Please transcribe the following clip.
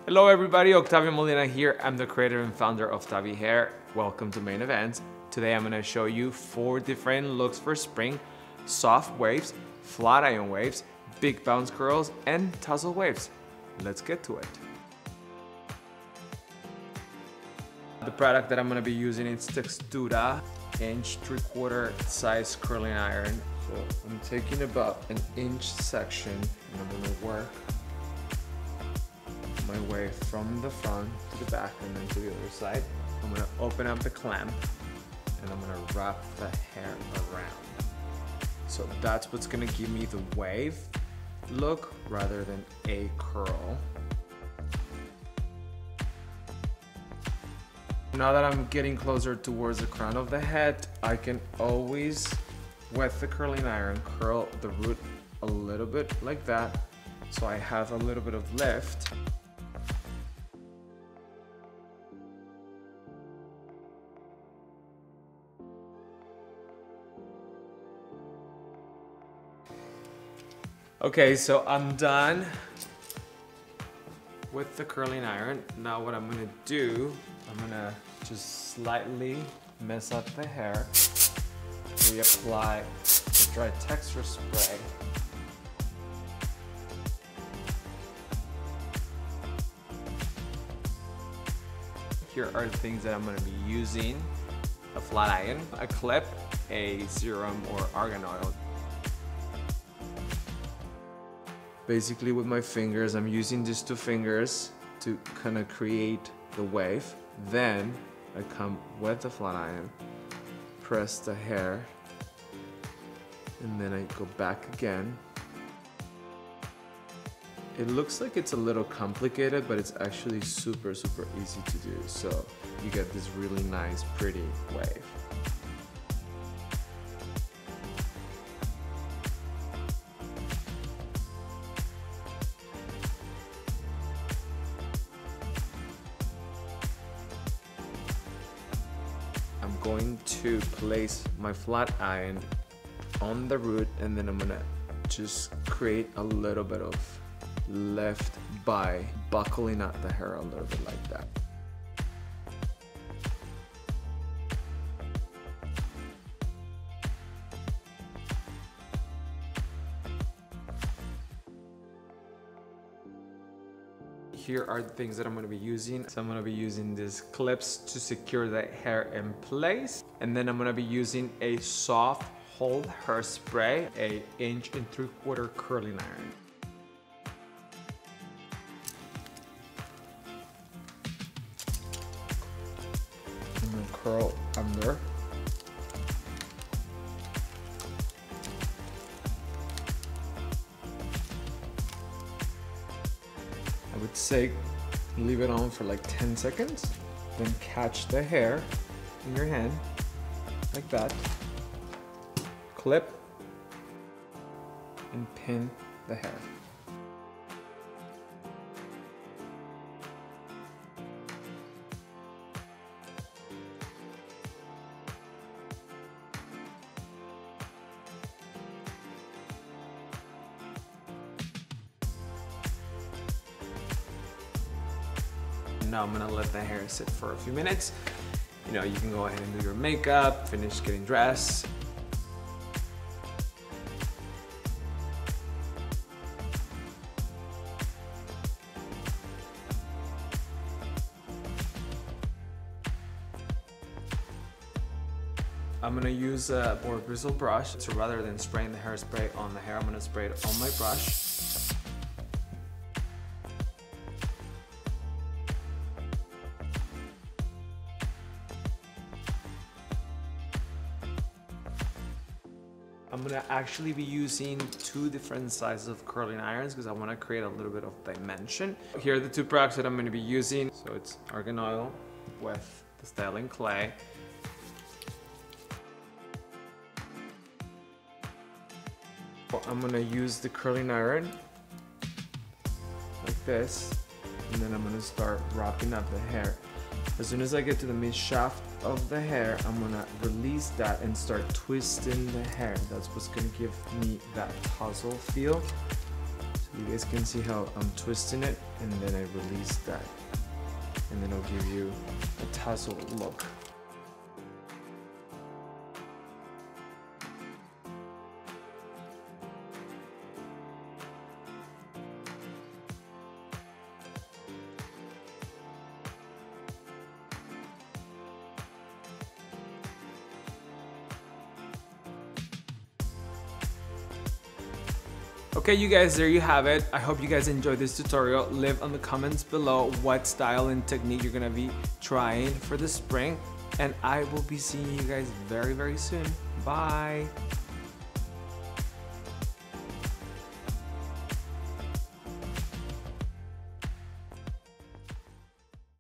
Hello everybody, Octavio Molina here. I'm the creator and founder of TAVI Hair. Welcome to Main Events. Today I'm gonna show you 4 different looks for spring: soft waves, flat iron waves, big bounce curls, and tassel waves. Let's get to it. The product that I'm gonna be using is Textura 1 3/4 size curling iron. So I'm taking about an inch section and I'm gonna work my way from the front to the back and then to the other side. I'm gonna open up the clamp and I'm gonna wrap the hair around. So that's what's gonna give me the wave look rather than a curl. Now that I'm getting closer towards the crown of the head, I can always, with the curling iron, curl the root a little bit like that, so I have a little bit of lift. Okay, so I'm done with the curling iron. Now what I'm gonna do, I'm gonna just slightly mess up the hair, reapply the dry texture spray. Here are the things that I'm gonna be using: a flat iron, a clip, a serum or argan oil. Basically with my fingers, I'm using these 2 fingers to kind of create the wave. Then I come with the flat iron, press the hair, and then I go back again. It looks like it's a little complicated, but it's actually super easy to do. So you get this really nice, pretty wave. I'm going to place my flat iron on the root and then I'm gonna just create a little bit of lift by buckling up the hair a little bit like that. Here are the things that I'm gonna be using. So I'm gonna be using these clips to secure the hair in place. And then I'm gonna be using a soft hold hairspray, a 1 3/4 curling iron. I'm gonna curl under. I would say leave it on for like 10 seconds, then catch the hair in your hand, like that, clip, and pin the hair. Now I'm gonna let the hair sit for a few minutes. You know, you can go ahead and do your makeup, finish getting dressed. I'm gonna use a more bristle brush. So rather than spraying the hairspray on the hair, I'm gonna spray it on my brush. I'm gonna actually be using 2 different sizes of curling irons because I want to create a little bit of dimension. Here are the 2 products that I'm gonna be using. So it's argan oil with the styling clay. I'm gonna use the curling iron like this, and then I'm gonna start wrapping up the hair. As soon as I get to the mid shaft of the hair, I'm gonna release that and start twisting the hair. That's what's gonna give me that puzzle feel. So You guys can see how I'm twisting it, and then I release that, and then I'll give you a tassel look. Okay, you guys, there you have it. I hope you guys enjoyed this tutorial. Leave on the comments below what style and technique you're gonna be trying for the spring, and I will be seeing you guys very, very soon. Bye.